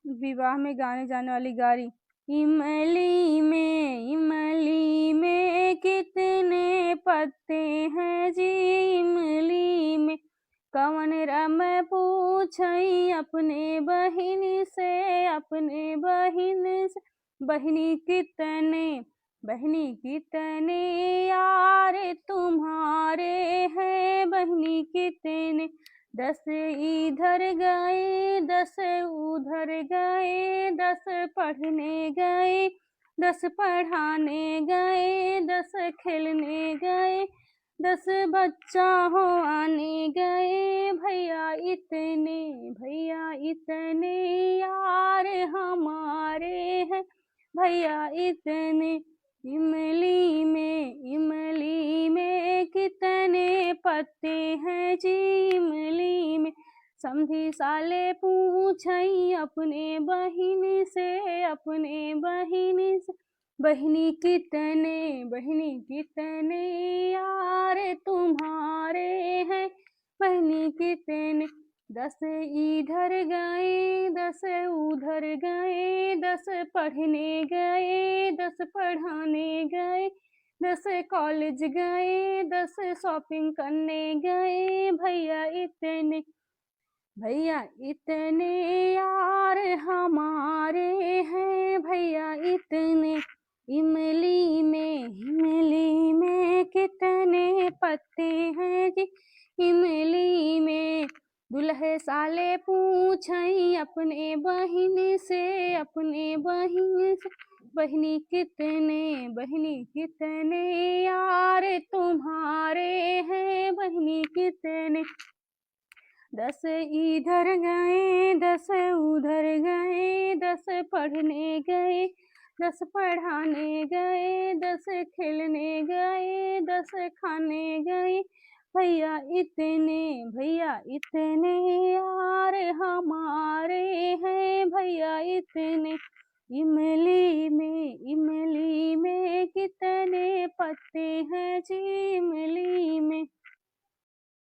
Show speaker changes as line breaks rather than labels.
विवाह में गाने जाने वाली गारी। इमली में कितने पत्ते हैं जी, इमली में कवन रम पूछई अपने बहिन से, अपने बहिन से। बहिनी कितने यार तुम्हारे हैं, बहिनी कितने। 10 इधर गए 10 उधर गए, 10 पढ़ने गए 10 पढ़ाने गए, 10 खेलने गए, 10 बच्चा हो आने गए। भैया इतने यार हमारे हैं, भैया इतने। इमली में कितने पत्ते हैं जी, इमली में। समधी साले पूछई अपने बहिन से, अपने बहिन से। बहिनी कितने यार तुम्हारे हैं, बहिनी कितने। 10 इधर गए 10 उधर गए, 10 पढ़ने गए 10 पढ़ाने गए, 10 कॉलेज गए 10 शॉपिंग करने गए। भैया इतने यार हमारे हैं, भैया इतने। इमली में कितने पत्ते हैं जी, इमली में। दुल्हे साले पूछई अपने बहिन से, अपने बहिन से। बहिनी कितने यार तुम्हारे हैं, बहिनी कितने। 10 इधर गए 10 उधर गए, 10 पढ़ने गए 10 पढ़ाने गए, 10 खेलने गए 10 खाने गए। भैया इतने यार हमारे हैं, भैया इतने। इमली में कितने पत्ते हैं जी,